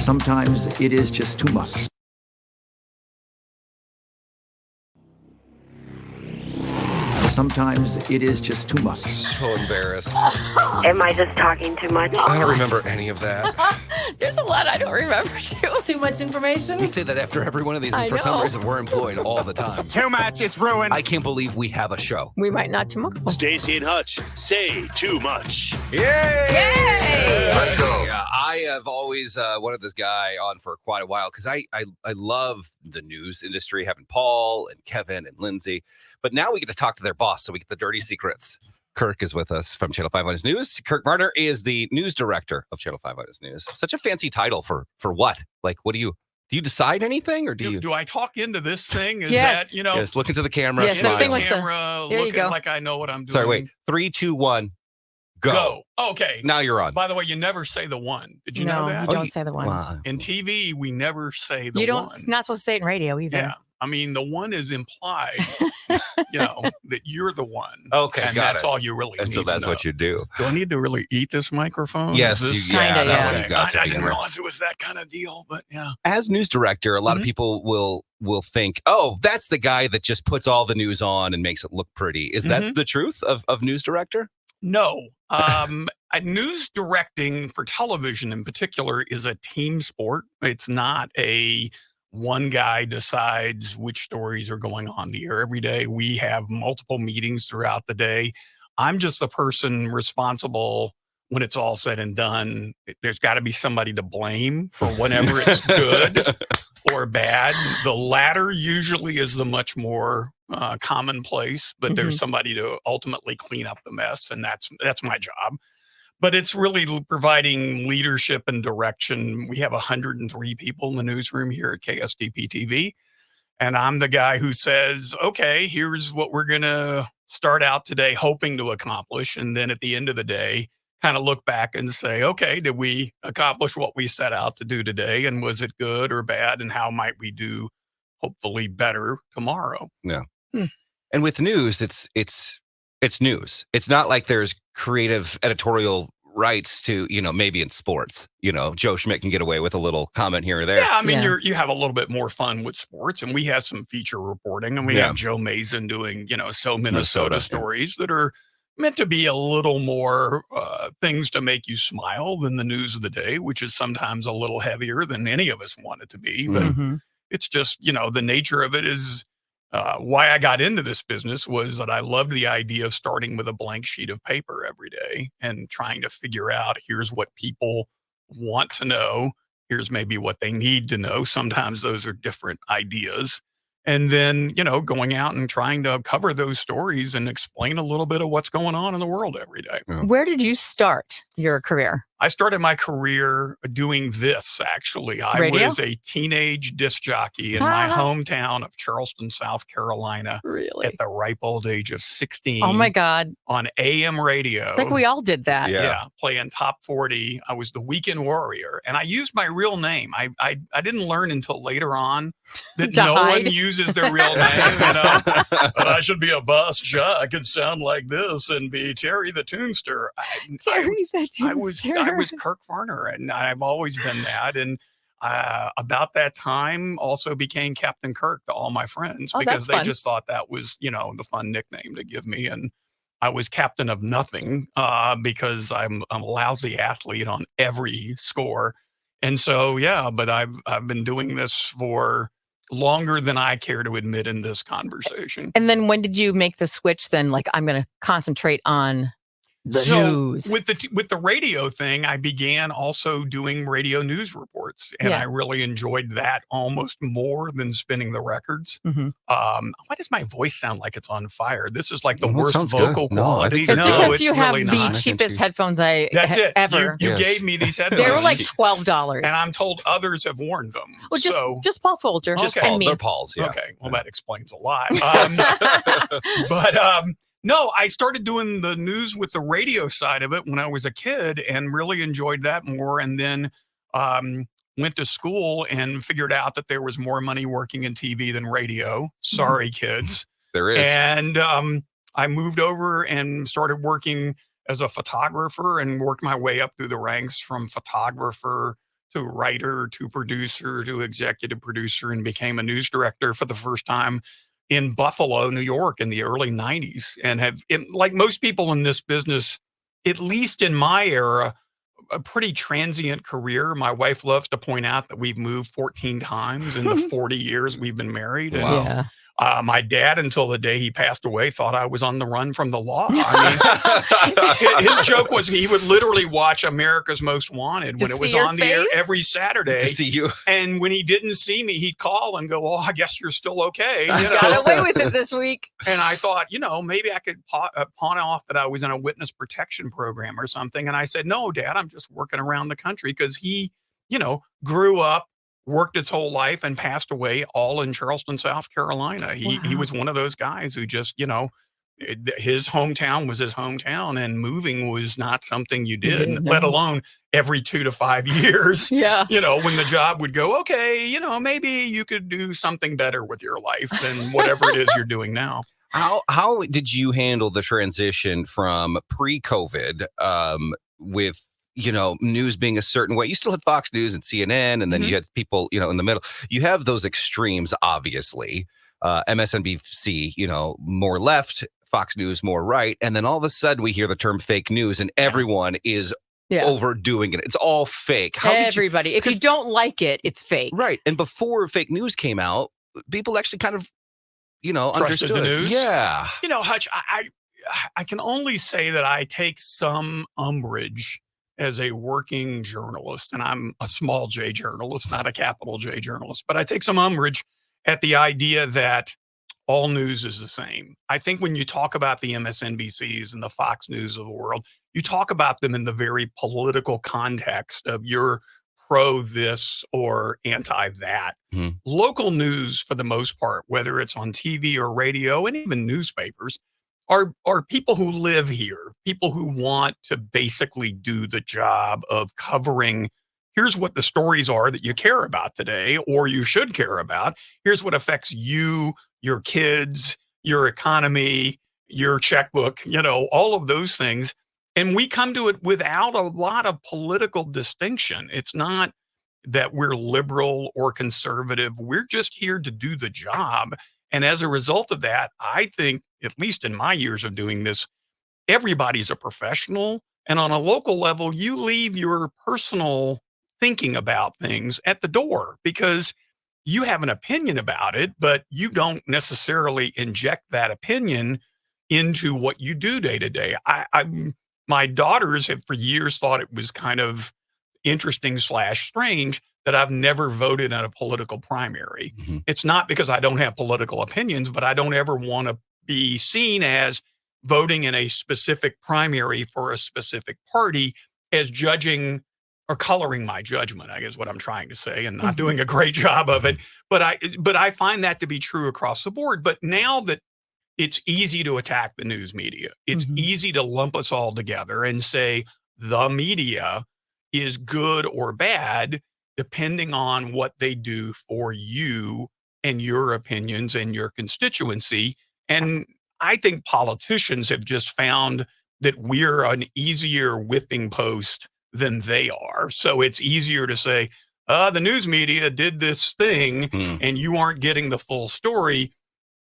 Sometimes it is just too much. Sometimes it is just too much. So embarrassed. Am I just talking too much? I don't remember any of that. There's a lot I don't remember, too. Too much information? We say that after every one of these, and for some reason, we're employed all the time. Too much, it's ruined. I can't believe we have a show. We might not tomorrow. Staci and Hutch say too much. Yay! Yay! Let's go. Yeah, I have always wanted this guy on for quite a while because I love the news industry, having Paul and Kevin and Lindsay. But now we get to talk to their boss, so we get the dirty secrets. Kirk is with us from Channel 5 Eyewitness News. Kirk Varner is the news director of Channel 5 Eyewitness News. Such a fancy title for what? Like, what do you decide anything, or do I talk into this thing? Is Yes. that, you know? Yes, look into the camera. Yes, smile. the thing with camera, there you looking go. like I know what I'm doing. Sorry, wait. 3, 2, 1, go. Okay. Now you're on. By the way, you never say the one. Did you know that? You don't say the one. Wow. In TV, we never say the You don't. one. Not supposed to say it in radio either. Yeah. I mean, the one is implied, that you're the one. Okay, and got that's it. all you really And need so that's to know. what you do. Do I need to really eat this microphone? Yes, Is this- Kinda, yeah. you've got to I be didn't in there. realize it was that kind of deal, but yeah. As news director, a lot of people will think, oh, that's the guy that just puts all the news on and makes it look pretty. Is that the truth of news director? No. News directing for television in particular is a team sport. It's not a one guy decides which stories are going on the air every day. We have multiple meetings throughout the day. I'm just the person responsible when it's all said and done. There's got to be somebody to blame for whenever it's good or bad. The latter usually is the much more commonplace, but there's somebody to ultimately clean up the mess, and that's my job. But it's really providing leadership and direction. We have 103 people in the newsroom here at KSTP-TV, and I'm the guy who says, okay, here's what we're going to start out today hoping to accomplish, and then at the end of the day, kind of look back and say, okay, did we accomplish what we set out to do today, and was it good or bad, and how might we do hopefully better tomorrow? Yeah. And with news, it's news. It's not like there's creative editorial rights to, maybe in sports, Joe Schmidt can get away with a little comment here or there. Yeah, I mean, you have a little bit more fun with sports, and we have some feature reporting, and we have Joe Mason doing, So Minnesota stories that are meant to be a little more things to make you smile than the news of the day, which is sometimes a little heavier than any of us want it to be. But it's just, the nature of it is why I got into this business was that I loved the idea of starting with a blank sheet of paper every day and trying to figure out, here's what people want to know. Here's maybe what they need to know. Sometimes those are different ideas. And then, going out and trying to cover those stories and explain a little bit of what's going on in the world every day. Where did you start your career? I started my career doing this, actually. I was a teenage disc jockey in my hometown of Charleston, South Carolina. Really? At the ripe old age of 16. Oh, my God. On AM radio. I think we all did that. Yeah, playing top 40. I was the weekend warrior, and I used my real name. I didn't learn until later on that no one uses their real name. But I should be a bus jock and sound like this and be Terry the Toonster. Terry the Toonster. I was Kirk Varner, and I've always been that. And about that time, also became Captain Kirk to all my friends because they just thought that was, the fun nickname to give me. And I was captain of nothing because I'm a lousy athlete on every score. And so, but I've been doing this for longer than I care to admit in this conversation. And then when did you make the switch then? Like, I'm going to concentrate on the news. With the radio thing, I began also doing radio news reports, and I really enjoyed that almost more than spinning the records. Why does my voice sound like it's on fire? This is like the worst vocal quality. It's because you have really the cheapest headphones ever. You gave me these headphones. They were like $12. And I'm told others have worn them. Well, just Paul Folger. And me. They're Paul's, yeah. Okay, well, that explains a lot. No, I started doing the news with the radio side of it when I was a kid and really enjoyed that more. And then went to school and figured out that there was more money working in TV than radio. Sorry, kids. There is. And I moved over and started working as a photographer and worked my way up through the ranks from photographer to writer to producer to executive producer and became a news director for the first time in Buffalo, New York in the early 90s, and like most people in this business, at least in my era, a pretty transient career. My wife loves to point out that we've moved 14 times in the 40 years we've been married. And Yeah. my dad, until the day he passed away, thought I was on the run from the law. I mean, his joke was he would literally watch America's Most Wanted when To it was see your on the air face? every Saturday. To see you. And when he didn't see me, he'd call and go, "Oh, I guess you're still okay." You Got know? away with it this week. And I thought, maybe I could pawn off that I was in a witness protection program or something. And I said, "No, Dad, I'm just working around the country," because he, grew up, worked his whole life, and passed away all in Charleston, South Carolina. He was one of those guys who just, his hometown was his hometown, and moving was not something you did, didn't let know. alone every 2 to 5 years. Yeah. When the job would go, okay, maybe you could do something better with your life than whatever it is you're doing now. How did you handle the transition from pre-COVID with news being a certain way? You still had Fox News and CNN, and then you had people, in the middle. You have those extremes, obviously. MSNBC, more left, Fox News more right, and then all of a sudden we hear the term fake news, and everyone is overdoing it. It's all fake. Everybody. If you don't like it, it's fake. Right. And before fake news came out, people actually kind of, Trusted understood the news. Yeah. Hutch, I can only say that I take some umbrage as a working journalist, and I'm a small J journalist, not a capital J journalist, but I take some umbrage at the idea that all news is the same. I think when you talk about the MSNBCs and the Fox News of the world, you talk about them in the very political context of you're pro this or anti that. Local news, for the most part, whether it's on TV or radio and even newspapers, are people who live here, people who want to basically do the job of covering, here's what the stories are that you care about today, or you should care about. Here's what affects you, your kids, your economy, your checkbook, all of those things. And we come to it without a lot of political distinction. It's not that we're liberal or conservative. We're just here to do the job. And as a result of that, I think, at least in my years of doing this, everybody's a professional. And on a local level, you leave your personal thinking about things at the door because you have an opinion about it, but you don't necessarily inject that opinion into what you do day to day. My daughters have for years thought it was kind of interesting / strange that I've never voted in a political primary. It's not because I don't have political opinions, but I don't ever want to be seen as voting in a specific primary for a specific party as judging or coloring my judgment, I guess what I'm trying to say, and not doing a great job of it. But I find that to be true across the board. But now that it's easy to attack the news media, it's easy to lump us all together and say the media is good or bad, depending on what they do for you and your opinions and your constituency. And I think politicians have just found that we're an easier whipping post than they are. So it's easier to say, the news media did this thing and you aren't getting the full story.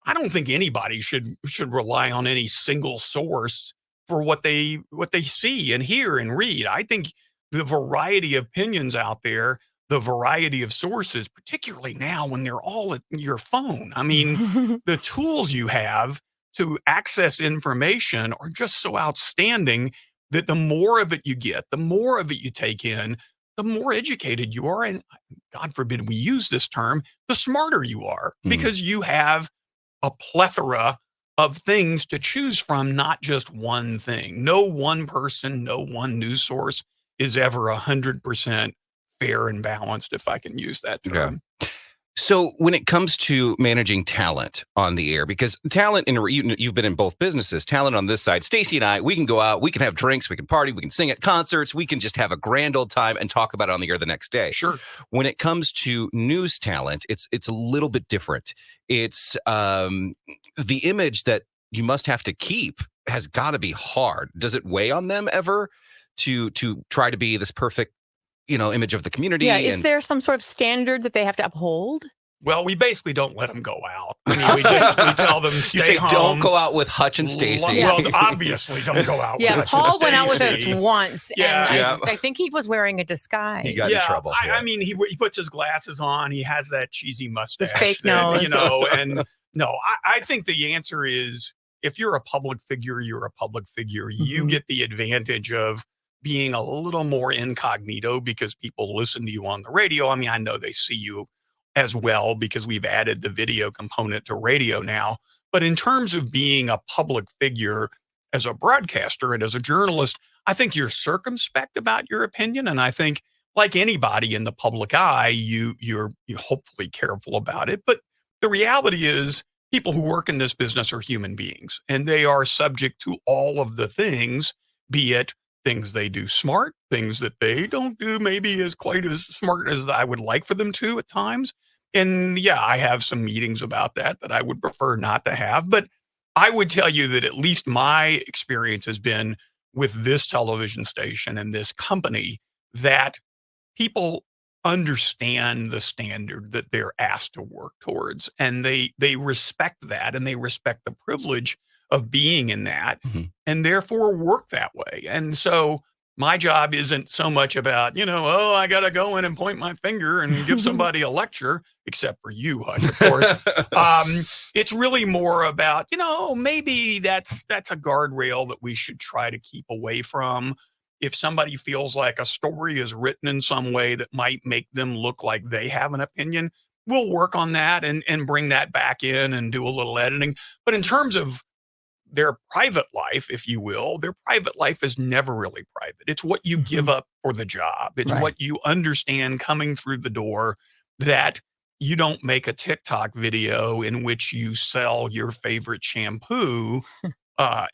I don't think anybody should rely on any single source for what they see and hear and read. I think the variety of opinions out there, the variety of sources, particularly now when they're all at your phone. I mean, the tools you have to access information are just so outstanding that the more of it you get, the more of it you take in, the more educated you are. And God forbid we use this term, the smarter you are because you have a plethora of things to choose from, not just one thing. No one person, no one news source is ever 100% fair and balanced, if I can use that term. Yeah. So when it comes to managing talent on the air, because talent, you've been in both businesses, talent on this side, Staci and I, we can go out, we can have drinks, we can party, we can sing at concerts, we can just have a grand old time and talk about it on the air the next day. Sure. When it comes to news talent, it's a little bit different. It's the image that you must have to keep has got to be hard. Does it weigh on them ever to try to be this perfect, image of the community. Yeah. Is and there some sort of standard that they have to uphold? Well, we basically don't let them go out. I mean, we tell them stay you say home. don't go out with Hutch and Staci. Well, obviously don't go out. Yeah, with Hutch Paul and went out with us Staci. once, Yeah. and I think he was wearing a disguise. He got in trouble. I mean, he puts his glasses on. He has that cheesy mustache. fake that, nose. And no, I think the answer is if you're a public figure, you're a public figure. You get the advantage of being a little more incognito because people listen to you on the radio. I mean, I know they see you as well because we've added the video component to radio now. But in terms of being a public figure as a broadcaster and as a journalist, I think you're circumspect about your opinion. And I think like anybody in the public eye, you're hopefully careful about it. But the reality is people who work in this business are human beings and they are subject to all of the things, be it things they do smart, things that they don't do maybe as quite as smart as I would like for them to at times. And yeah, I have some meetings about that I would prefer not to have. But I would tell you that at least my experience has been with this television station and this company that people understand the standard that they're asked to work towards. And they respect that and they respect the privilege of being in that and therefore work that way. And so my job isn't so much about, I got to go in and point my finger and give somebody a lecture, except for you, Hutch, of course. It's really more about, maybe that's a guardrail that we should try to keep away from. If somebody feels like a story is written in some way that might make them look like they have an opinion, we'll work on that and bring that back in and do a little editing. But in terms of their private life, if you will, their private life is never really private. It's what you give up for the job. It's what you understand coming through the door, that you don't make a TikTok video in which you sell your favorite shampoo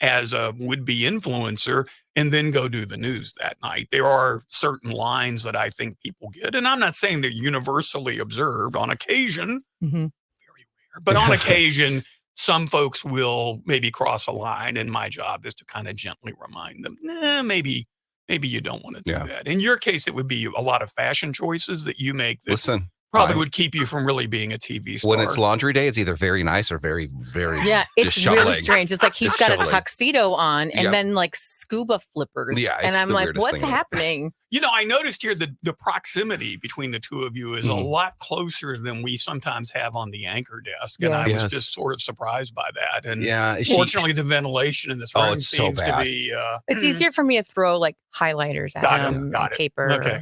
as a would-be influencer and then go do the news that night. There are certain lines that I think people get, and I'm not saying they're universally observed. On occasion, very rare, but on occasion, some folks will maybe cross a line, and my job is to kind of gently remind them, maybe you don't want to do that. In your case, it would be a lot of fashion choices that you make that probably would keep you from really being a TV star. When it's laundry day, it's either very nice or very, very it's really strange. It's like he's got a tuxedo on and then like scuba flippers. Yeah, and I'm like, what's happening? I noticed here that the proximity between the two of you is a lot closer than we sometimes have on the anchor desk. And I was just sort of surprised by that. And fortunately, the ventilation in this room seems to be... it's easier for me to throw like highlighters at him, paper. Okay.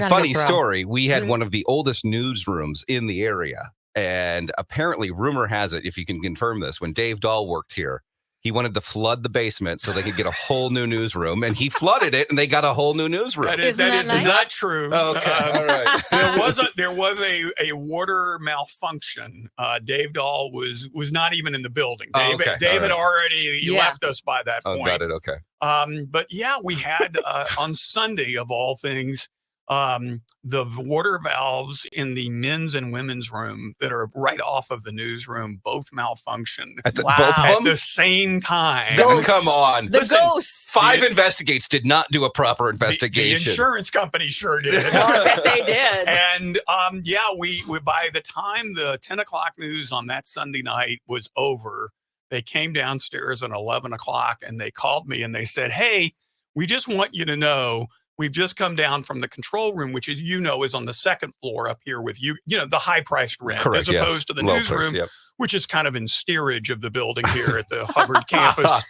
Funny story. We had one of the oldest newsrooms in the area. And apparently, rumor has it, if you can confirm this, when Dave Dahl worked here, he wanted to flood the basement so they could get a whole new newsroom, and he flooded it, and they got a whole new newsroom. That is nice? Not true. Okay, all right. There was a water malfunction. Dave Dahl was not even in the building. Dave had already left us by that point. Oh, got it. Okay. But yeah, we had on Sunday of all things, the water valves in the men's and women's room that are right off of the newsroom both malfunctioned both of them? at the same time. Come on. The ghosts. 5 Investigates did not do a proper investigation. The insurance company sure did. They did. And we by the time the 10 o'clock news on that Sunday night was over, they came downstairs at 11 o'clock and they called me and they said, hey, we just want you to know we've just come down from the control room, which is, is on the second floor up here with the high-priced rent, as opposed to the newsroom, which is kind of in steerage of the building here at the Hubbard campus.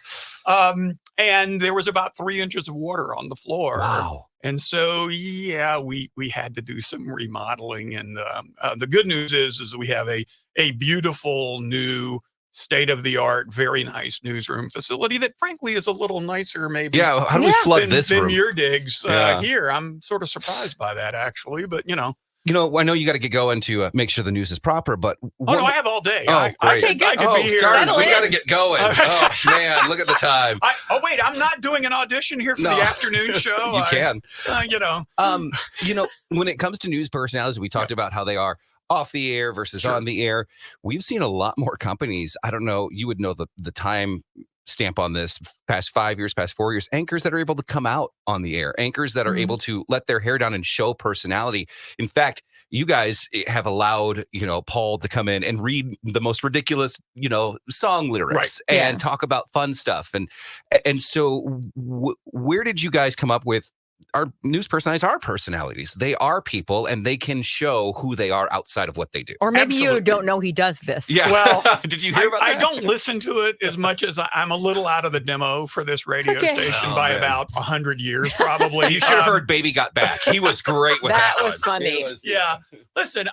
And there was about 3 inches of water on the floor. Wow. And so, we had to do some remodeling. And the good news is we have a beautiful new state-of-the-art, very nice newsroom facility that frankly is a little nicer maybe. Yeah, how do we flood this room? Than your digs here. I'm sort of surprised by that actually, but I know you got to get going to make sure the news is proper, but... I have all day. Oh, I great. could be here. We got to get going. Oh, man, look at the time. Wait, I'm not doing an audition here for the afternoon show. You can. When it comes to news personalities, we talked about how they are off the air versus on the air. We've seen a lot more companies. I don't know. You would know the time stamp on this, past 5 years, past 4 years, anchors that are able to come out on the air, anchors that are able to let their hair down and show personality. In fact, you guys have allowed, Paul to come in and read the most ridiculous, song lyrics and talk about fun stuff. And so where did you guys come up with our news personalities are personalities? They are people, and they can show who they are outside of what they do. Or maybe Absolutely. you don't know he does this. Yeah. Well, did you hear about that? I don't listen to it as much as I'm a little out of the demo for this radio station by about 100 years, probably. You should have heard Baby Got Back. He was great with that. That was funny. Yeah. Listen,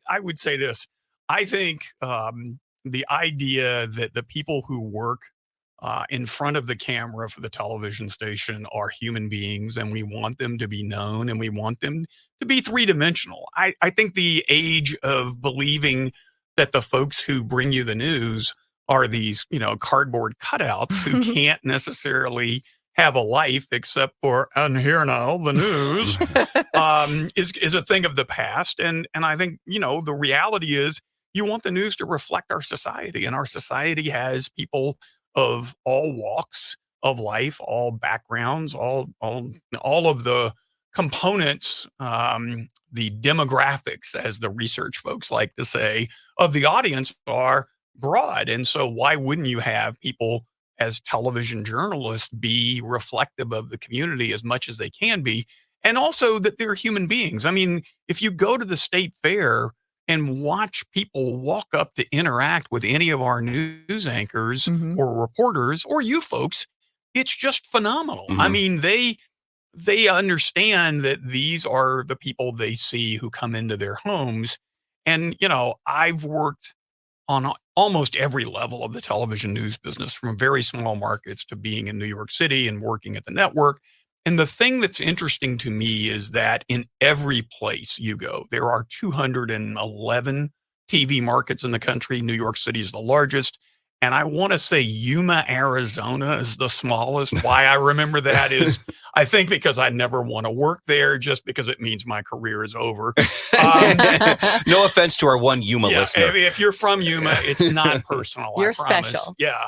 I would say this. I think the idea that the people who work in front of the camera for the television station are human beings, and we want them to be known, and we want them to be three-dimensional. I think the age of believing that the folks who bring you the news are these, cardboard cutouts who can't necessarily have a life except for, and here now, the news, is a thing of the past. And I think, the reality is you want the news to reflect our society, and our society has people of all walks of life, all backgrounds, all of the components, the demographics, as the research folks like to say, of the audience are broad. And so why wouldn't you have people as television journalists be reflective of the community as much as they can be? And also that they're human beings. I mean, if you go to the state fair and watch people walk up to interact with any of our news anchors or reporters or you folks, it's just phenomenal. I mean, they understand that these are the people they see who come into their homes. And, I've worked on almost every level of the television news business, from very small markets to being in New York City and working at the network. And the thing that's interesting to me is that in every place you go, there are 211 TV markets in the country. New York City is the largest. And I want to say Yuma, Arizona is the smallest. Why I remember that is, I think because I never want to work there, just because it means my career is over. No offense to our one Yuma listener. If you're from Yuma, it's not personal. You're I promise. special. Yeah.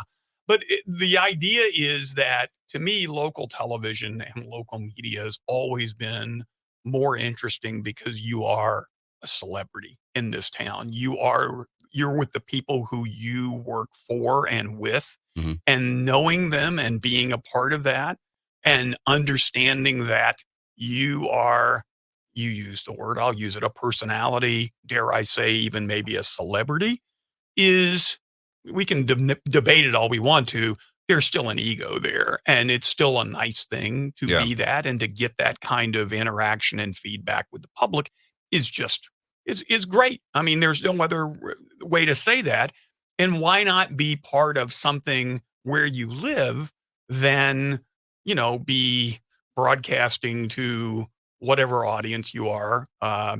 But the idea is that, to me, local television and local media has always been more interesting because you are a celebrity in this town. You're with the people who you work for and with, and knowing them and being a part of that, and understanding that you use the word, I'll use it, a personality, dare I say, even maybe a celebrity, is, we can debate it all we want to. There's still an ego there, and it's still a nice thing to be that, and to get that kind of interaction and feedback with the public is just, is great. I mean, there's no other way to say that. And why not be part of something where you live than, be broadcasting to whatever audience you are,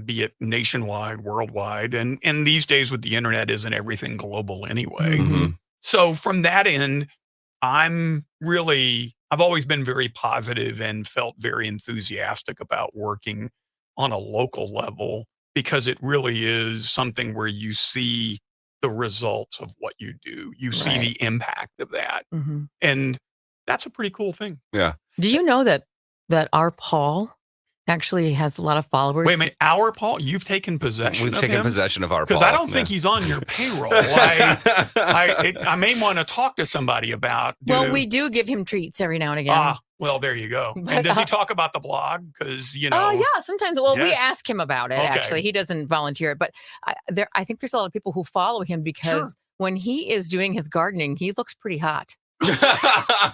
be it nationwide, worldwide. And these days with the internet, isn't everything global anyway? So from that end, I've always been very positive and felt very enthusiastic about working on a local level, because it really is something where you see the results of what you do. You see the impact of that. And that's a pretty cool thing. Yeah. Do you know that our Paul actually has a lot of followers? Wait a minute, our Paul? You've taken possession We've of taken him? possession of our Paul. Because I don't think he's on your payroll. I may want to talk to somebody about. Well, we do give him treats every now and again. Well, there you go. But, And does he talk about the blog? Because, Oh, yeah, sometimes. Well, we Yes. ask him about it, Okay. actually. He doesn't volunteer it. But I think there's a lot of people who follow him because when he is doing his gardening, he looks pretty hot.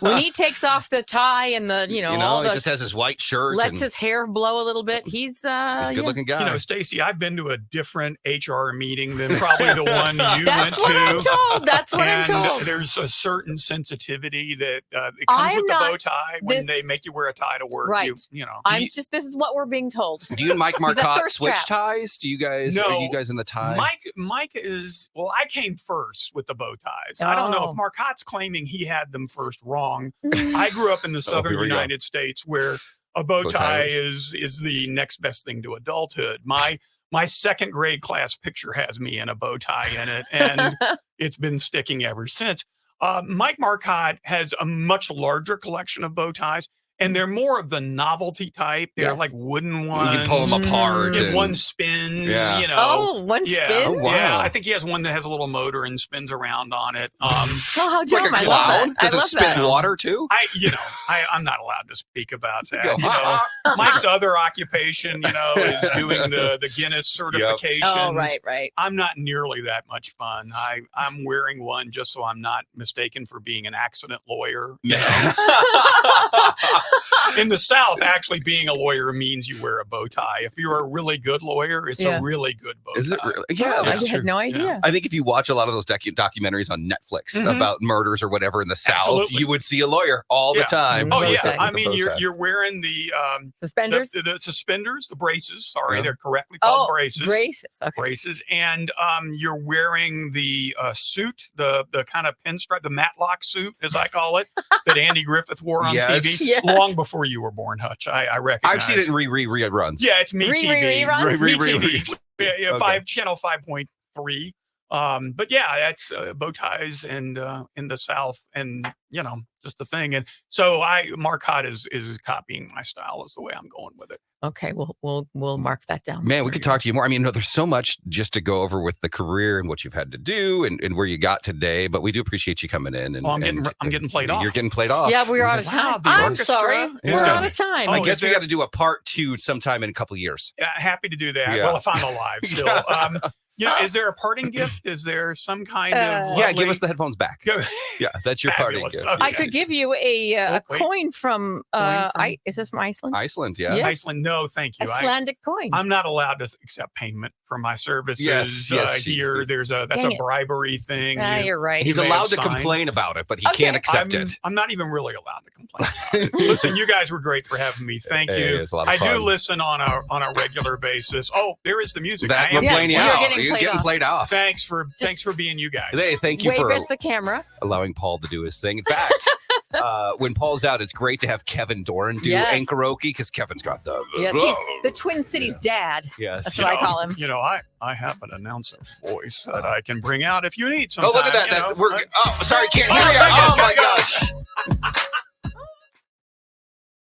When he takes off the tie and the, he all just has his white shirt. lets and his hair blow a little bit. He's a good looking guy. Stacy, I've been to a different HR meeting than probably the one you That's went what to. I'm told. That's what I'm And told. there's a certain sensitivity that it comes with the bow tie when they make you wear a tie to work. Right. This is what we're being told. Do you and Mike He's a Marcotte thirst switch trap. ties? Are you guys in the tie? Mike is, I came first with the bow ties. I don't know if Marcotte's claiming he had them first wrong. I grew up in the southern here we go. United States, where a bow tie is the next best thing to adulthood. My second grade class picture has me in a bow tie in it, and it's been sticking ever since. Mike Marcotte has a much larger collection of bow ties, and they're more of the novelty type. They're Yes. like wooden You ones. can pull them apart. And and- one spins, Yeah. you know. Oh, one yeah. spins? Oh, wow. Yeah, I think he has one that has a little motor and spins around on it. Oh, how It's like dumb. a I love cloud. that. Does I it love spit that. water too? I'm not allowed to speak about that. Go, You know, Mike's other occupation, is doing the Guinness certifications. Oh, right. I'm not nearly that much fun. I'm wearing one just so I'm not mistaken for being an accident lawyer. You know? In the South, actually being a lawyer means you wear a bow tie. If you're a really good lawyer, it's Yeah. a really good bow tie. Is it really? Yeah, Oh, I that's had true. no idea. I think if you watch a lot of those documentaries on Netflix Mhm. about murders or whatever in the South, Absolutely. you would see a lawyer all the Yeah. time. Oh Bow yeah, tie. I With the mean bow tie. you're wearing the Suspenders? the suspenders, the braces. Sorry, Yeah. they're correctly called Oh, braces. braces. Okay. Braces, and you're wearing the suit, the kind of pinstripe, the Matlock suit, as I call it, that Andy Griffith wore on Yes. TV Yes. long before you were born, Hutch. I recognize. I've seen it in reruns. Yeah, it's Me TV. Reruns? Me Re- TV. Yeah, Okay. channel 5.3. But yeah, that's bow ties and in the South, and just the thing. And so Marcotte is copying my style, is the way I'm going with it. Okay, we'll mark that down. Man, we could talk to you more. I mean, there's so much just to go over with the career and what you've had to do and where you got today. But we do appreciate you coming in. And Well, I'm getting played off. You're getting played off. Yeah, we're out of Wow, time. the I'm orchestra sorry. is We're done. out of time. I Oh, guess is we there- got to do a part 2 sometime in a couple years. Happy to do that. Yeah. Well, if I'm alive still. Is there a parting gift? Is there some kind of Yeah, lovely- give us the headphones back. Yeah, that's your party Fabulous. gift. Okay. I could give you a wait. coin from, is this from Iceland? Iceland, yeah. Yeah. Iceland? No, thank you. Icelandic coin. I'm not allowed to accept payment for my services Yes, here. yes. That's Dang a it. bribery thing. You're right. He's may allowed have to signed. complain about it, but he Okay. can't accept it. I'm not even really allowed to complain about it. Listen, you guys were great for having me. Thank Hey, you. it's a lot of I do fun. listen on a regular basis. Oh, there is the music. That I we're am playing you you're out. getting You're played getting off. played off. Thanks for being you guys. Hey, thank you Wave for at the camera. allowing Paul to do his thing. In fact, when Paul's out, it's great to have Kevin Doran do Yes. Anchoroki because Kevin's got the Yes, he's the Twin Cities dad. yes. That's what I call him. I have an announcer voice that I can bring out if you need some. Oh, look at that! Sorry, can't hear you. take it. Oh my Go. gosh!